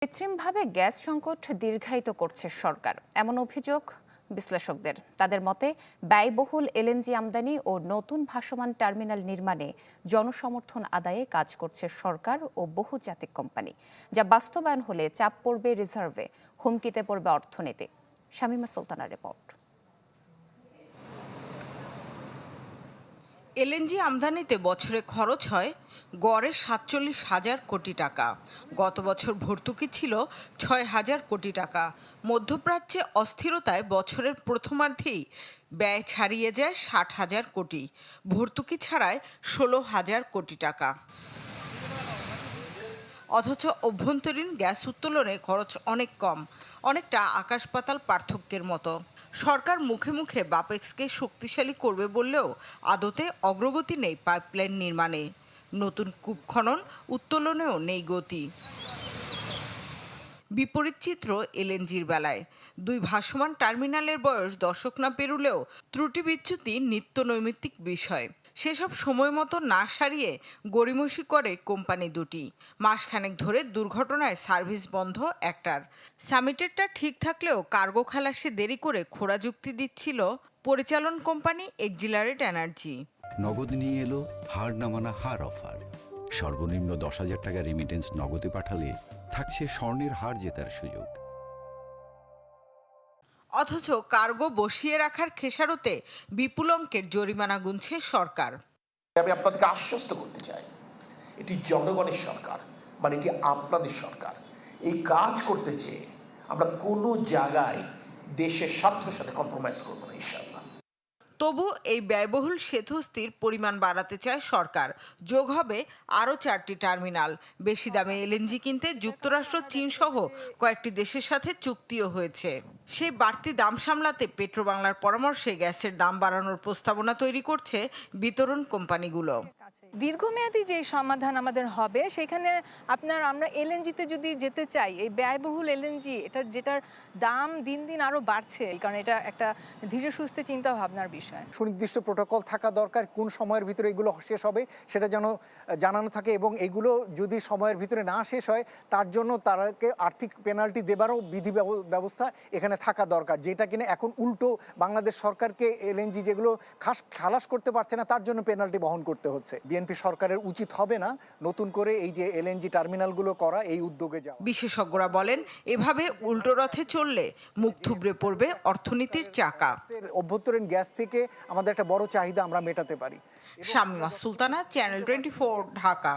কৃত্রিমভাবে গ্যাস সংকট দীর্ঘায়িত করছে সরকার, এমন অভিযোগ বিশ্লেষকদের। তাদের মতে ব্যয়বহুল এলএনজি আমদানি ও নতুন ভাসমান টার্মিনাল নির্মাণে জনসমর্থন আদায়ে কাজ করছে সরকার ও বহুজাতিক কোম্পানি, যা বাস্তবায়ন হলে চাপ পড়বে রিজার্ভে, হুমকিতে পড়বে অর্থনীতি। শামীমা সুলতানার রিপোর্ট। এলএনজি আমদানিতে বছরে খরচ হয় গড়ে ৪৭,০০০ কোটি টাকা। গত বছর ভর্তুকি ছিল ৬,০০০ কোটি টাকা। মধ্যপ্রাচ্যে অস্থিরতায় বছরের প্রথমার্ধেই ব্যয় ছাড়িয়ে যায় ৬০,০০০ কোটি, ভর্তুকি ছাড়ায় ১৬,০০০ কোটি টাকা। অথচ অভ্যন্তরীণ গ্যাস উত্তোলনে খরচ অনেক কম, অনেকটা আকাশ পাতাল পার্থক্যের মতো। সরকার মুখে মুখে বাপেক্সকে শক্তিশালী করবে বললেও আদতে অগ্রগতি নেই পাইপলাইন নির্মাণে। নতুন কূপ খনন উত্তোলনেও নেই গতি। বিপরীত চিত্র এলএনজির বেলায়। দুই ভাসমান টার্মিনালের বয়স দশক না পেরুলেও ত্রুটি বিচ্যুতি নিত্য নৈমিত্তিক বিষয়। সেসব সময় মতো না সারিয়ে গড়িমসি করে কোম্পানি দুটি। মাসখানেক ধরে দুর্ঘটনায় সার্ভিস বন্ধ একটার। সামিটেরটা ঠিক থাকলেও কার্গো খালাসে দেরি করে খোঁড়া যুক্তি দিচ্ছিল পরিচালন কোম্পানি এক্সিলারেট এনার্জি। নগদ নিয়ে এলো হার না মানা হার অফার। সর্বনিম্ন ১০,০০০ টাকা রেমিটেন্স নগদে পাঠালে থাকছে স্বর্ণের হার জেতার সুযোগ। অথচ কার্গো বসিয়ে রাখার খেসারতে বিপুল অঙ্কের জরিমানা গুনছে সরকার। আমি আপনাদেরকে আশ্বস্ত করতে চাই, এটি জনগণের সরকার, মানে এটি আপনাদের সরকার। এই কাজ করতে চেয়ে আমরা কোনো জায়গায় দেশের স্বার্থের সাথে কম্প্রোমাইজ করবো না ইনশাআল্লাহ। তবু এই ব্যয়বহুল সেতুস্থির পরিমাণ বাড়াতে চায় সরকার। যোগ হবে আরও ৪টি টার্মিনাল। বেশি দামে এলএনজি কিনতে যুক্তরাষ্ট্র, চীন সহ কয়েকটি দেশের সাথে চুক্তিও হয়েছে। সেই বাড়তি দাম সামলাতে পেট্রোবাংলার পরামর্শে গ্যাসের দাম বাড়ানোর প্রস্তাবনা তৈরি করছে বিতরণ কোম্পানিগুলো। দীর্ঘমেয়াদী যে সমাধান আমাদের হবে সেখানে আমরা এলএনজিতে যদি যেতে চাই, এই ব্যয়বহুল এলএনজি যেটার দাম দিন দিন আরো বাড়ছে, কারণ এটা একটা ধীরে সুস্থে চিন্তা ভাবনার বিষয়। সুনির্দিষ্ট প্রোটোকল থাকা দরকার, কোন সময়ের ভিতরে এগুলো শেষ হবে সেটা যেন জানানো থাকে, এবং এগুলো যদি সময়ের ভিতরে না শেষ হয় তার জন্য তারাকে আর্থিক পেনাল্টি দেবারও বিধি ব্যবস্থা এখানে থাকা দরকার, যেটা কিনা এখন উল্টো বাংলাদেশ সরকারকে এলএনজি যেগুলো খালাস করতে পারছে না তার জন্য পেনাল্টি বহন করতে হচ্ছে। বিএনপি সরকারের উচিত হবে না নতুন করে এই যে এলএনজি টার্মিনালগুলো করা, এই উদ্যোগে যাওয়া। বিশেষজ্ঞরা বলেন, এভাবে উল্টো রথে চললে মুখ থুবড়ে পড়বে অর্থনীতির চাকা। অভ্যন্তরীণ গ্যাস থেকে আমাদের একটা বড় চাহিদা আমরা মেটাতে পারি। শামীমা সুলতানা, চ্যানেল 24, ঢাকা।